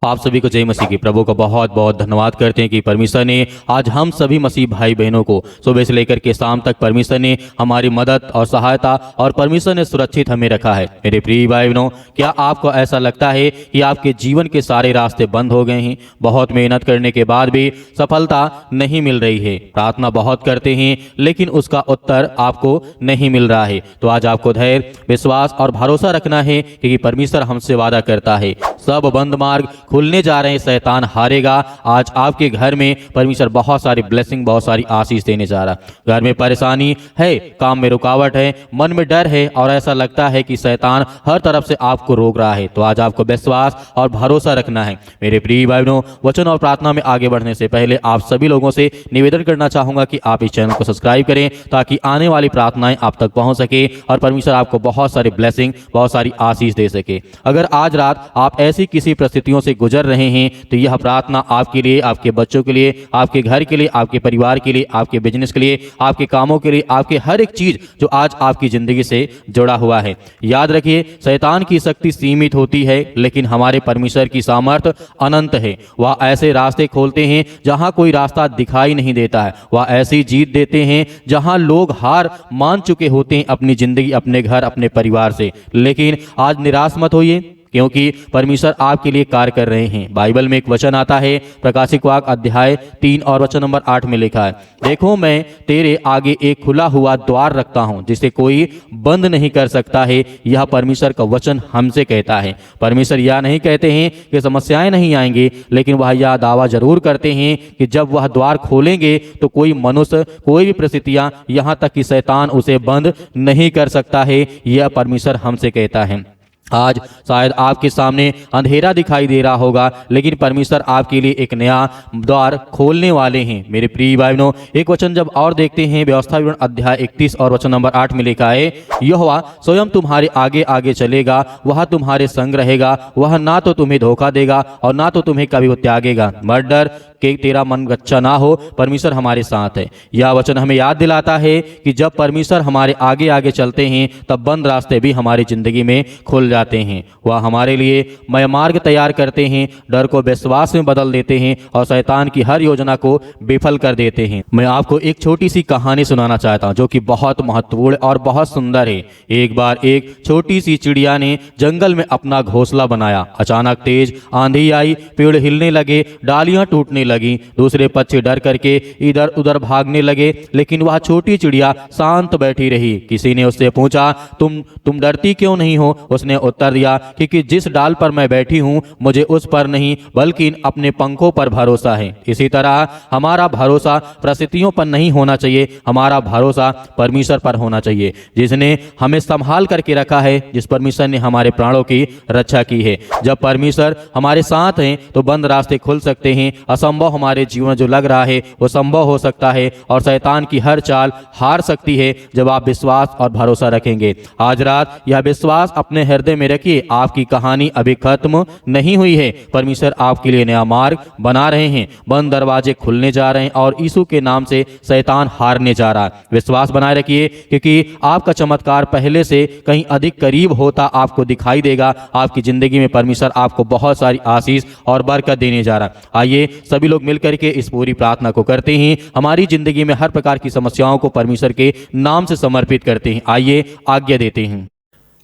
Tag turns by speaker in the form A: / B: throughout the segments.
A: आप सभी को जय मसीह की। प्रभु का बहुत बहुत धन्यवाद करते हैं कि परमेश्वर ने आज हम सभी मसीह भाई बहनों को सुबह से लेकर के शाम तक परमेश्वर ने हमारी मदद और सहायता और परमेश्वर ने सुरक्षित हमें रखा है। मेरे प्रिय भाई बहनों, क्या आपको ऐसा लगता है कि आपके जीवन के सारे रास्ते बंद हो गए हैं? बहुत मेहनत करने के बाद भी सफलता नहीं मिल रही है। प्रार्थना बहुत करते हैं लेकिन उसका उत्तर आपको नहीं मिल रहा है। तो आज आपको धैर्य, विश्वास और भरोसा रखना है क्योंकि परमेश्वर हमसे वादा करता है सब बंद मार्ग खुलने जा रहे हैं, शैतान हारेगा। आज आपके घर में परमेश्वर बहुत सारी ब्लेसिंग, बहुत सारी आशीष देने जा रहा है। घर में परेशानी है, काम में रुकावट है, मन में डर है और ऐसा लगता है कि शैतान हर तरफ से आपको रोक रहा है। तो आज आपको विश्वास और भरोसा रखना है। मेरे प्रिय भाई बहनों, वचन और प्रार्थना में आगे बढ़ने से पहले आप सभी लोगों से निवेदन करना चाहूंगा कि आप इस चैनल को सब्सक्राइब करें ताकि आने वाली प्रार्थनाएं आप तक पहुंच सके और परमेश्वर आपको बहुत सारी ब्लेसिंग, बहुत सारी आशीष दे सके। अगर आज रात आप ऐसी किसी परिस्थितियों से गुजर रहे हैं तो यह प्रार्थना आपके लिए, आपके बच्चों के लिए, आपके घर के लिए, आपके परिवार के लिए, आपके बिजनेस के लिए, आपके कामों के लिए, आपके हर एक चीज जो आज आपकी जिंदगी से जुड़ा हुआ है। याद रखिए, शैतान की शक्ति सीमित होती है लेकिन हमारे परमेश्वर की सामर्थ्य अनंत है। वह ऐसे रास्ते खोलते हैं जहां कोई रास्ता दिखाई नहीं देता है। वह ऐसी जीत देते हैं जहां लोग हार मान चुके होते हैं अपनी जिंदगी, अपने घर, अपने परिवार से। लेकिन आज निराश मत होइए क्योंकि परमेश्वर आपके लिए कार्य कर रहे हैं। बाइबल में एक वचन आता है, प्रकाशिक वाक्य अध्याय 3 और वचन नंबर 8 में लिखा है, देखो मैं तेरे आगे एक खुला हुआ द्वार रखता हूं जिसे कोई बंद नहीं कर सकता है। यह परमेश्वर का वचन हमसे कहता है। परमेश्वर यह नहीं कहते हैं कि समस्याएं नहीं आएंगी, लेकिन वह यह दावा जरूर करते हैं कि जब वह द्वार खोलेंगे तो कोई मनुष्य, कोई भी परिस्थितियां, यहां तक कि शैतान उसे बंद नहीं कर सकता है। यह परमेश्वर हमसे कहता है। आज शायद आपके सामने अंधेरा दिखाई दे रहा होगा लेकिन परमेश्वर आपके लिए एक नया द्वार खोलने वाले हैं। मेरे प्रिय भाई बहनों, एक वचन जब और देखते हैं, व्यवस्था विवरण अध्याय 31 और वचन नंबर 8 में लिखा है, यहोवा स्वयं तुम्हारे आगे आगे चलेगा, वह तुम्हारे संग रहेगा, वह ना तो तुम्हें धोखा देगा और ना तो तुम्हें कभी त्यागेगा। मत डर कि तेरा मन अच्छा ना हो, परमेश्वर हमारे साथ है। यह वचन हमें याद दिलाता है कि जब परमेश्वर हमारे आगे आगे चलते हैं तब बंद रास्ते भी हमारी जिंदगी में खुल जाते हैं। वह हमारे लिए नया मार्ग तैयार करते हैं, डर को विश्वास में बदल देते हैं और शैतान की हर योजना को विफल कर देते हैं। मैं आपको एक छोटी सी कहानी सुनाना चाहता हूं जो कि बहुत महत्वपूर्ण और बहुत सुंदर है। एक बार एक छोटी सी चिड़िया ने जंगल में अपना घोंसला बनाया। अचानक तेज आंधी आई, पेड़ हिलने लगे, डालियां टूटने लगी, दूसरे पक्षी डर करके इधर उधर भागने लगे, लेकिन वह छोटी चिड़िया शांत बैठी रही। किसी ने उससे पूछा, तुम डरती क्यों नहीं हो? उसने उत्तर दिया, क्योंकि जिस डाल पर मैं बैठी हूं मुझे उस पर नहीं बल्कि अपने पंखों पर भरोसा है। इसी तरह हमारा भरोसा परिस्थितियों पर नहीं होना चाहिए, हमारा भरोसा परमेश्वर पर होना चाहिए जिसने हमें संभाल करके रखा है, जिस परमेश्वर ने हमारे प्राणों की रक्षा की है। जब परमेश्वर हमारे साथ हैं तो बंद रास्ते खुल सकते हैं, असंभव हमारे जीवन में जो लग रहा है वो संभव हो सकता है और शैतान की हर चाल हार सकती है जब आप विश्वास और भरोसा रखेंगे। आज रात यह विश्वास अपने हृदय में रखिए, आपकी कहानी अभी खत्म नहीं हुई है। परमेश्वर आपके लिए नया मार्ग बना रहे हैं, बंद दरवाजे खुलने जा रहे हैं और यीशु के नाम से शैतान हारने जा रहा है। विश्वास बनाए रखिए क्योंकि आपका चमत्कार पहले से कहीं अधिक करीब होता आपको दिखाई देगा। आपकी जिंदगी में परमेश्वर आपको बहुत सारी आशीष और बरकत देने जा रहा है। आइए सभी लोग मिलकर के इस पूरी प्रार्थना को करते हैं, हमारी जिंदगी में हर प्रकार की समस्याओं को परमेश्वर के नाम से समर्पित करते हैं। आइए आज्ञा देते हैं।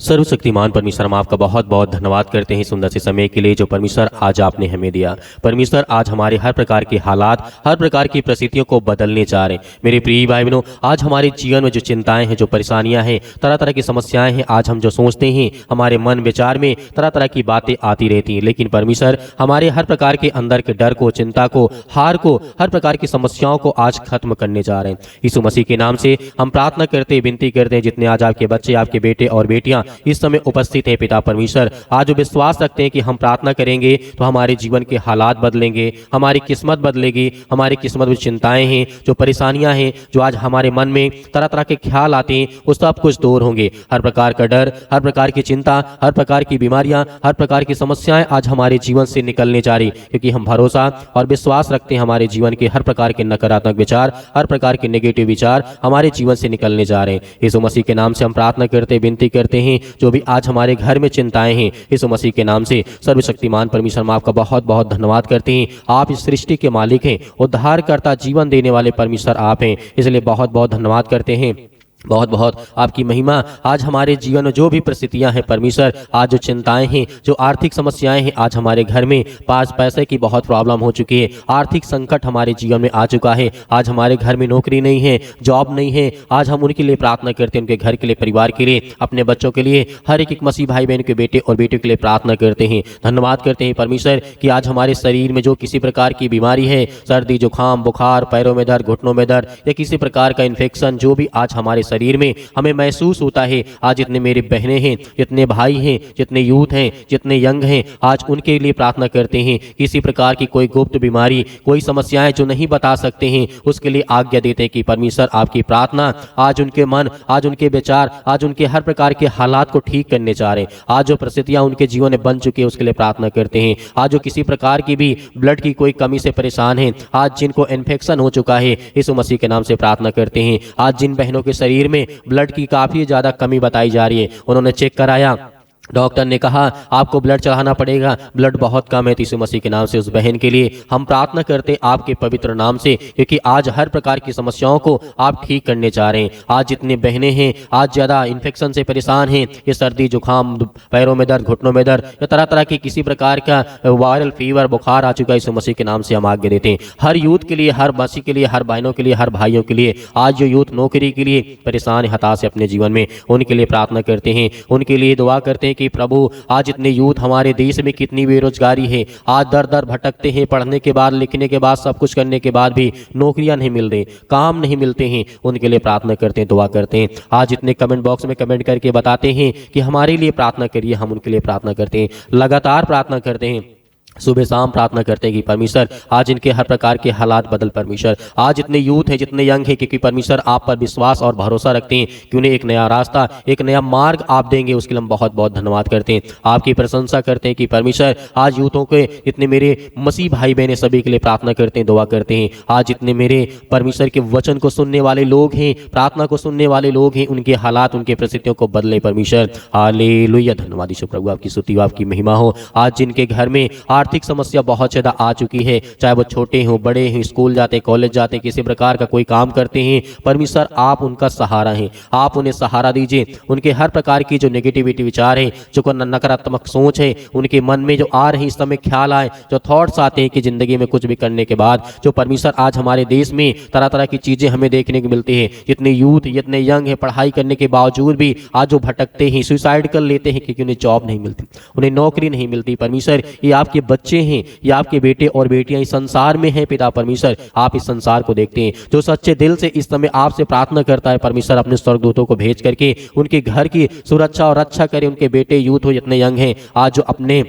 A: सर्वशक्तिमान परमेश्वर, हम आपका बहुत बहुत धन्यवाद करते हैं सुंदर से समय के लिए जो परमेश्वर आज आपने हमें दिया। परमेश्वर आज हमारे हर प्रकार के हालात, हर प्रकार की परिस्थितियों को बदलने जा रहे हैं। मेरे प्रिय भाई बहनों, आज हमारे जीवन में जो चिंताएं हैं, जो परेशानियां हैं, तरह तरह की समस्याएं हैं, आज हम जो सोचते हैं हमारे मन विचार में तरह तरह की बातें आती रहती हैं, लेकिन परमेश्वर हमारे हर प्रकार के अंदर के डर को, चिंता को, हार को, हर प्रकार की समस्याओं को आज खत्म करने जा रहे हैं। यीशु मसीह के नाम से हम प्रार्थना करते, विनती करते हैं, जितने आज आपके बच्चे, आपके बेटे और बेटियां इस समय उपस्थित है पिता परमेश्वर, आज विश्वास रखते हैं कि हम प्रार्थना करेंगे तो हमारे जीवन के हालात बदलेंगे, हमारी किस्मत बदलेगी। हमारी किस्मत में चिंताएं हैं, जो परेशानियां हैं, जो आज हमारे मन में तरह तरह के ख्याल आते हैं, वो सब कुछ दूर होंगे। हर प्रकार का डर, हर प्रकार की चिंता, हर प्रकार की बीमारियां, हर प्रकार की समस्याएं आज हमारे जीवन से निकलने जा रही, क्योंकि हम भरोसा और विश्वास रखते हैं हमारे जीवन के हर प्रकार के नकारात्मक विचार, हर प्रकार के नेगेटिव विचार हमारे जीवन से निकलने जा रहे हैं। यीशु मसीह के नाम से हम प्रार्थना करते, विनती करते हैं हैं, जो भी आज हमारे घर में चिंताएं हैं, यीशु मसीह के नाम से सर्वशक्तिमान परमेश्वर हम आपका बहुत बहुत धन्यवाद करते हैं। आप इस सृष्टि के मालिक हैं, उद्धारकर्ता, जीवन देने वाले परमेश्वर आप हैं, इसलिए बहुत बहुत धन्यवाद करते हैं। बहुत बहुत आपकी महिमा। आज हमारे जीवन में जो भी परिस्थितियां हैं परमेश्वर, आज जो चिंताएं हैं, जो आर्थिक समस्याएं हैं, आज हमारे घर में पास पैसे की बहुत प्रॉब्लम हो चुकी है, आर्थिक संकट हमारे जीवन में आ चुका है, आज हमारे घर में नौकरी नहीं है, जॉब नहीं है, आज हम उनके लिए प्रार्थना करते हैं, उनके घर के लिए, परिवार के लिए, अपने बच्चों के लिए, हर एक मसीह भाई बहन के बेटे और बेटियों के लिए प्रार्थना करते हैं। धन्यवाद करते हैं परमेश्वर कि आज हमारे शरीर में जो किसी प्रकार की बीमारी है, सर्दी, जुकाम, बुखार, पैरों में दर्द, घुटनों में दर्द या किसी प्रकार का इन्फेक्शन, जो भी आज हमारे शरीर में हमें महसूस होता है, आज जितने मेरे बहनें हैं, जितने भाई हैं, जितने यूथ हैं, जितने यंग हैं, आज उनके लिए प्रार्थना करते हैं। किसी प्रकार की कोई गुप्त बीमारी, कोई समस्याएं जो नहीं बता सकते हैं, उसके लिए आज्ञा देते हैं कि परमेश्वर आपकी प्रार्थना आज उनके मन, आज उनके विचार, आज उनके हर प्रकार के हालात को ठीक करने जा रहे हैं। आज जो परिस्थितियां उनके जीवन में बन चुकी है, उसके लिए प्रार्थना करते हैं। आज जो किसी प्रकार की भी ब्लड की कोई कमी से परेशान है, आज जिनको इन्फेक्शन हो चुका है, यीशु मसीह के नाम से प्रार्थना करते हैं। आज जिन बहनों के शरीर में ब्लड की काफ़ी ज़्यादा कमी बताई जा रही है, उन्होंने चेक कराया, डॉक्टर ने कहा आपको ब्लड चढ़ाना पड़ेगा, ब्लड बहुत कम है, तो यीशु मसीह के नाम से उस बहन के लिए हम प्रार्थना करते हैं आपके पवित्र नाम से, क्योंकि आज हर प्रकार की समस्याओं को आप ठीक करने जा रहे हैं। आज जितने बहनें हैं, आज ज़्यादा इन्फेक्शन से परेशान हैं, ये सर्दी, जुकाम, पैरों में दर्द, घुटनों में दर्द या तरह तरह की किसी प्रकार का वायरल फीवर, बुखार आ चुका है, यीशु मसीह के नाम से हम आज्ञा देते हैं। हर यूथ के लिए, हर मसीह के लिए, हर बहनों के लिए, हर भाइयों के लिए, आज जो यूथ नौकरी के लिए परेशान है, हताश है अपने जीवन में, उनके लिए प्रार्थना करते हैं, उनके लिए दुआ करते हैं कि प्रभु आज इतने यूथ हमारे देश में कितनी बेरोजगारी है, आज दर दर भटकते हैं, पढ़ने के बाद, लिखने के बाद, सब कुछ करने के बाद भी नौकरियां नहीं मिल रही, काम नहीं मिलते हैं, उनके लिए प्रार्थना करते हैं, दुआ करते हैं। आज इतने कमेंट बॉक्स में कमेंट करके बताते हैं कि हमारे लिए प्रार्थना करिए, हम उनके लिए प्रार्थना करते हैं, लगातार प्रार्थना करते हैं, सुबह शाम प्रार्थना करते हैं कि परमेश्वर आज इनके हर प्रकार के हालात बदल। परमेश्वर आज जितने यूथ हैं, जितने यंग हैं, क्योंकि परमेश्वर आप पर विश्वास और भरोसा रखते हैं कि उन्हें एक नया रास्ता, एक नया मार्ग आप देंगे, उसके लिए हम बहुत बहुत धन्यवाद करते हैं, आपकी प्रशंसा करते हैं कि परमेश्वर आज यूथों के जितने मेरे मसीह भाई बहन सभी के लिए प्रार्थना करते हैं, दुआ करते हैं। आज जितने मेरे परमेश्वर के वचन को सुनने वाले लोग हैं, प्रार्थना को सुनने वाले लोग हैं, उनके हालात, उनके परिस्थितियों को बदले परमेश्वर। हालेलुया, धन्यवाद यीशु प्रभु, आपकी स्तुति, आपकी महिमा हो। आज जिनके घर में आर्थिक समस्या बहुत ज़्यादा आ चुकी है, चाहे वो छोटे हों, बड़े हैं, स्कूल जाते, कॉलेज जाते, किसी प्रकार का कोई काम करते हैं, परमेश्वर आप उनका सहारा हैं, आप उन्हें सहारा दीजिए। उनके हर प्रकार की जो नेगेटिविटी विचार है, जो नकारात्मक सोच है, उनके मन में जो आ रही इस समय ख्याल आए, जो थॉट्स आते हैं कि ज़िंदगी में कुछ भी करने के बाद, जो परमेश्वर आज हमारे देश में तरह तरह की चीज़ें हमें देखने को मिलती है, जितने यूथ, जितने यंग है, पढ़ाई करने के बावजूद भी आज जो भटकते हैं, सुसाइड कर लेते हैं क्योंकि उन्हें जॉब नहीं मिलती, उन्हें नौकरी नहीं मिलती। परमेश्वर ये आपके बच्चे हैं, ये आपके बेटे और बेटियां इस संसार में हैं। पिता परमेश्वर आप इस संसार को देखते हैं, जो सच्चे दिल से इस समय आपसे प्रार्थना करता है परमेश्वर अपने स्वर्गदूतों को भेज करके उनके घर की सुरक्षा और रक्षा करे। उनके बेटे यूथ हो, जितने यंग हैं, आज जो अपने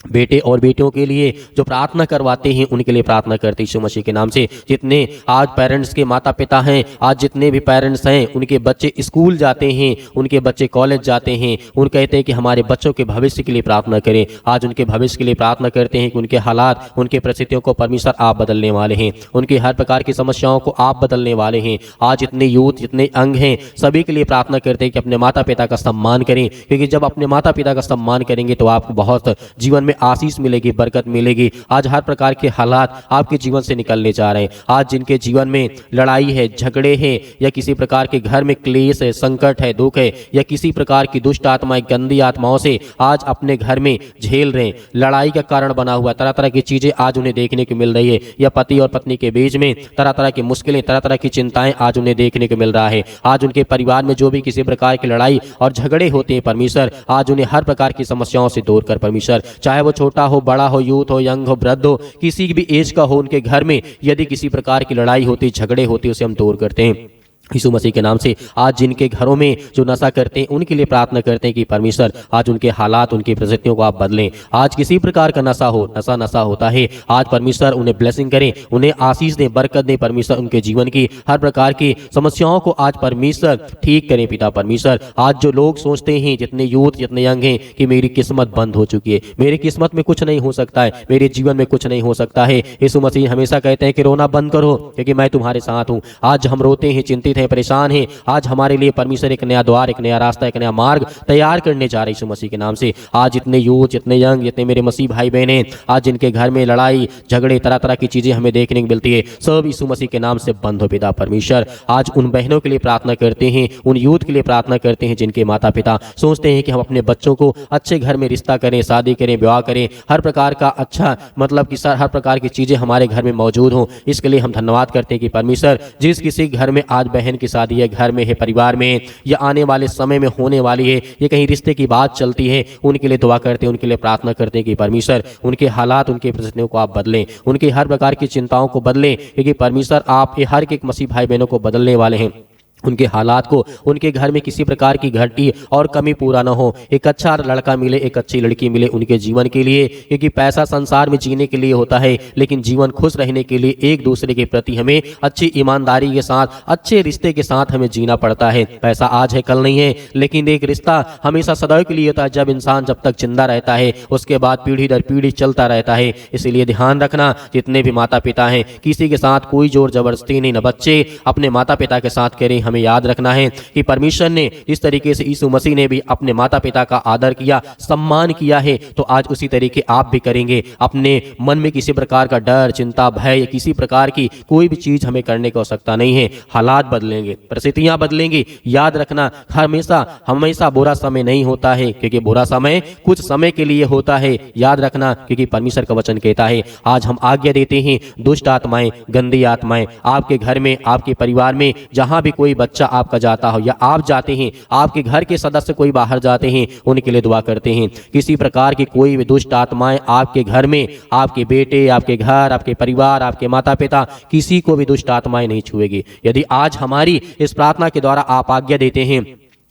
A: बेटे और बेटियों के लिए जो प्रार्थना करवाते हैं, उनके लिए प्रार्थना करते हैं यीशु मसीह के नाम से। जितने आज पेरेंट्स के माता पिता हैं, आज जितने भी पेरेंट्स हैं, उनके बच्चे स्कूल जाते हैं, उनके बच्चे कॉलेज जाते हैं, उन कहते हैं कि हमारे बच्चों के भविष्य के लिए प्रार्थना करें। आज उनके भविष्य के लिए प्रार्थना करते हैं कि उनके हालात, उनके परिस्थितियों को परमेश्वर आप बदलने वाले हैं, उनकी हर प्रकार की समस्याओं को आप बदलने वाले हैं। आज जितने यूथ, जितने अंग हैं, सभी के लिए प्रार्थना करते हैं कि अपने माता पिता का सम्मान करें, क्योंकि जब अपने माता पिता का सम्मान करेंगे तो आपको बहुत जीवन में आशीष मिलेगी, बरकत मिलेगी। आज हर प्रकार के हालात आपके जीवन से निकलने जा रहे हैं। आज जिनके जीवन में लड़ाई है, झगड़े हैं, या किसी प्रकार के घर में क्लेश है, संकट है, दुख है, या किसी प्रकार की दुष्ट आत्माएं, गंदी आत्माओं से आज अपने घर में झेल रहे हैं, लड़ाई का कारण बना हुआ तरह तरह की चीजें आज उन्हें देखने को मिल रही है, या पति और पत्नी के बीच में तरह तरह की मुश्किलें, तरह तरह की चिंताएं आज उन्हें देखने को मिल रहा है। आज उनके परिवार में जो भी किसी प्रकार की लड़ाई और झगड़े होते हैं परमेश्वर, आज उन्हें हर प्रकार की समस्याओं से दूर कर परमेश्वर, चाहे वो छोटा हो, बड़ा हो, यूथ हो, यंग हो, वृद्ध हो, किसी भी एज का हो, उनके घर में यदि किसी प्रकार की लड़ाई होती, झगड़े होते, उसे हम दूर करते हैं यीशु मसीह के नाम से। आज जिनके घरों में जो नशा करते हैं, उनके लिए प्रार्थना करते हैं कि परमेश्वर आज उनके हालात, उनकी परिस्थितियों को आप बदलें। आज किसी प्रकार का नशा हो, नशा होता है, आज परमेश्वर उन्हें ब्लेसिंग करें, उन्हें आशीष दें, बरकत दें परमेश्वर, उनके जीवन की हर प्रकार की समस्याओं को आज परमेश्वर ठीक करें पिता परमेश्वर। आज जो लोग सोचते हैं, जितने यूथ, जितने यंग हैं, कि मेरी किस्मत बंद हो चुकी है, मेरी किस्मत में कुछ नहीं हो सकता है, मेरे जीवन में कुछ नहीं हो सकता है, यीशु मसीह हमेशा कहते हैं कि रोना बंद करो क्योंकि मैं तुम्हारे साथ हूँ। आज हम रोते हैं, चिंतित
B: हैं, परेशान हैं, आज हमारे लिए परमेश्वर एक नया द्वार, एक नया रास्ता, एक नया मार्ग तैयार करने जा रहे यीशु मसीह के नाम से। आज जितने यूथ, जितने यंग, जितने मेरे मसीह भाई बहने आज जिनके घर में लड़ाई झगड़े तरह तरह की चीजें हमें देखने को मिलती है, सब यीशु मसीह के नाम से बंद हो पिता परमेश्वर। आज उन बहनों के लिए प्रार्थना करते हैं, उन यूथ के लिए प्रार्थना करते हैं जिनके माता पिता सोचते हैं कि हम अपने बच्चों को अच्छे घर में रिश्ता करें, शादी करें, विवाह करें, हर प्रकार का अच्छा मतलब कि सर हर प्रकार की चीजें हमारे घर में मौजूद हों। इसके लिए हम धन्यवाद करते हैं कि परमेश्वर जिस किसी घर में आज बहन की शादी है, घर में है, परिवार में या आने वाले समय में होने वाली है, ये कहीं रिश्ते की बात चलती है, उनके लिए दुआ करते हैं, उनके लिए प्रार्थना करते हैं कि परमेश्वर उनके हालात, उनके परिस्थितियों को आप बदलें, उनके हर प्रकार की चिंताओं को बदलें, क्योंकि परमेश्वर आप ये हर एक मसीह भाई बहनों को बदलने वाले हैं। उनके हालात को, उनके घर में किसी प्रकार की घटी और कमी पूरा ना हो, एक अच्छा लड़का मिले, एक अच्छी लड़की मिले उनके जीवन के लिए, क्योंकि पैसा संसार में जीने के लिए होता है, लेकिन जीवन खुश रहने के लिए एक दूसरे के प्रति हमें अच्छी ईमानदारी के साथ, अच्छे रिश्ते के साथ हमें जीना पड़ता है। पैसा आज है कल नहीं है, लेकिन एक रिश्ता हमेशा सदैव के लिए होता है। जब इंसान जब तक जिंदा रहता है उसके बाद पीढ़ी दर पीढ़ी चलता रहता है। इसीलिए ध्यान रखना, जितने भी माता पिता हैं किसी के साथ कोई जोर जबरदस्ती नहीं, न बच्चे अपने माता पिता के साथ करें। हमें याद रखना है कि परमेश्वर ने जिस तरीके से यीशु मसीह ने भी अपने माता पिता का आदर किया, सम्मान किया है, तो आज उसी तरीके आप भी करेंगे। अपने मन में किसी प्रकार का डर, चिंता, भय या किसी प्रकार की कोई भी चीज हमें करने की आवश्यकता नहीं है। हालात बदलेंगे, परिस्थितियां बदलेंगी। याद रखना, हमेशा बुरा समय नहीं होता है, क्योंकि बुरा समय कुछ समय के लिए होता है। याद रखना, क्योंकि परमेश्वर का वचन कहता है, आज हम आज्ञा देते हैं दुष्ट आत्माएं, गंदी आत्माएं आपके घर में, आपके परिवार में, जहां भी कोई बच्चा आपका जाता हो या आप जाते हैं, आपके घर के सदस्य कोई बाहर जाते हैं, उनके लिए दुआ करते हैं। किसी प्रकार की कोई भी दुष्ट आत्माएं आपके घर में, आपके बेटे, आपके घर, आपके परिवार, आपके माता पिता, किसी को भी दुष्ट आत्माएं नहीं छुएगी। यदि आज हमारी इस प्रार्थना के द्वारा आप आज्ञा देते हैं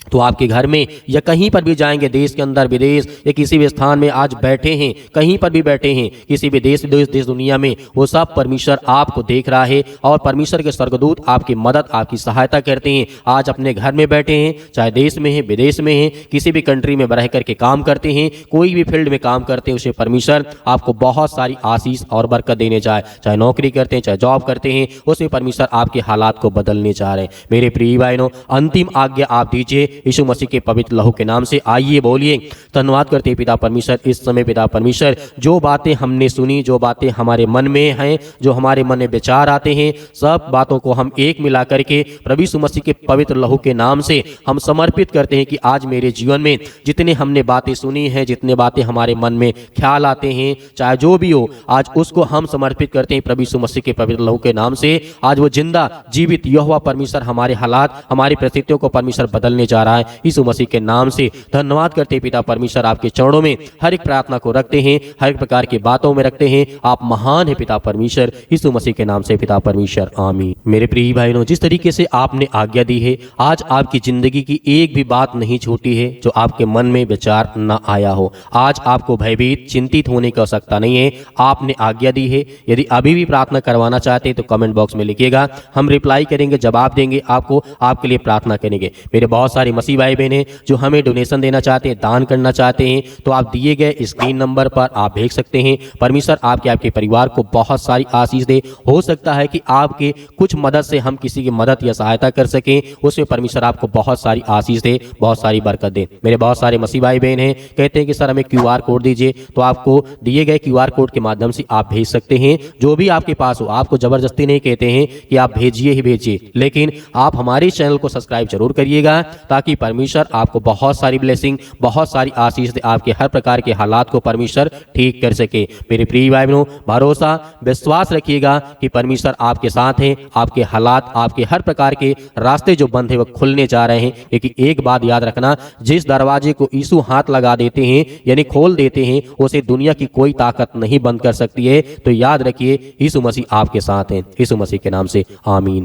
B: तो आपके घर में या कहीं पर भी जाएंगे, देश के अंदर विदेश या किसी भी स्थान में आज बैठे हैं, कहीं पर भी बैठे हैं, किसी भी देश दुनिया में, वो सब परमेश्वर आपको देख रहा है और परमेश्वर के स्वर्गदूत आपकी मदद, आपकी सहायता करते हैं। आज अपने घर में बैठे हैं, चाहे देश में हैं, विदेश में हैं, किसी भी कंट्री में रह करके काम करते हैं, कोई भी फील्ड में काम करते हैं, उसे परमेश्वर आपको बहुत सारी आशीष और बरकत देने जाए। चाहे नौकरी करते हैं, चाहे जॉब करते हैं, उसमें परमेश्वर आपके हालात को बदलने जा रहे हैं। मेरे प्रिय भाइयों, अंतिम आज्ञा आप दीजिए यीशु मसीह के पवित्र लहू के नाम से। आइए बोलिए, धन्यवाद करते हैं पिता परमेश्वर। इस समय पिता परमेश्वर, जो बातें हमने सुनी, जो बातें हमारे मन में हैं, जो हमारे मन में विचार आते हैं, सब बातों को हम एक मिला करके प्रभु यीशु मसीह के पवित्र लहू के नाम से हम समर्पित करते हैं कि आज मेरे जीवन में जितने हमने बातें सुनी हैं, जितने बातें हमारे मन में ख्याल आते हैं, चाहे जो भी हो, आज उसको हम समर्पित करते हैं प्रभु यीशु मसीह के पवित्र लहू के नाम से। आज वो जिंदा जीवित यहोवा परमेश्वर हमारे हालात, हमारी परिस्थितियों को परमेश्वर बदलने जा रहा है यीशु मसीह के नाम से। धन्यवाद करते हैं पिता परमेश्वर, आपके चरणों में हर एक प्रार्थना को रखते हैं, हर एक प्रकार की बातों में रखते हैं। आप महान है पिता परमेश्वर, यीशु मसीह के नाम से पिता परमेश्वर, आमीन। मेरे प्रिय भाइयों, जिस तरीके से आपने आज्ञा दी है, आज आपकी जिंदगी की एक भी बात नहीं छूटी है जो आपके मन में विचार न आया हो। आज आपको भयभीत, चिंतित होने की आवश्यकता नहीं है। आपने आज्ञा दी है। यदि अभी भी प्रार्थना करवाना चाहते हैं तो कमेंट बॉक्स में लिखिएगा, हम रिप्लाई करेंगे, जवाब देंगे आपको, आपके लिए प्रार्थना करेंगे। मेरे बहुत सारे मसीह भाई बहन हैं जो हमें डोनेशन देना चाहते हैं, दान करना चाहते हैं, तो आप दिए गए स्क्रीन नंबर पर आप भेज सकते हैं। परमेश्वर आपके परिवार को बहुत सारी आशीष दे। हो सकता है कि आपके कुछ मदद से हम किसी की मदद या सहायता कर सकें, उसमें परमेश्वर आपको बहुत सारी आशीष दे, बहुत सारी बरकत दे। मेरे बहुत सारे मसीह भाई बहन हैं, कहते हैं कि सर हमें QR कोड दीजिए, तो आपको दिए गए QR कोड के माध्यम से आप भेज सकते हैं। जो भी आपके पास हो, आपको जबरदस्ती नहीं कहते हैं कि आप भेजिए ही भेजिए, लेकिन आप हमारे चैनल को सब्सक्राइब जरूर करिएगा, ताकि परमेश्वर आपको बहुत सारी ब्लेसिंग, बहुत सारी आशीष दे, आपके हर प्रकार के हालात को परमेश्वर ठीक कर सके। मेरे प्रिय भाई बहनों, भरोसा, विश्वास रखिएगा कि परमेश्वर आपके साथ हैं। आपके हालात, आपके हर प्रकार के रास्ते जो बंद है वो खुलने जा रहे हैं। लेकिन एक बात याद रखना, जिस दरवाजे को यीशु हाथ लगा देते हैं यानी खोल देते हैं, उसे दुनिया की कोई ताकत नहीं बंद कर सकती है। तो याद रखिए, यीशु मसीह आपके साथ हैं। यीशु मसीह के नाम से आमीन।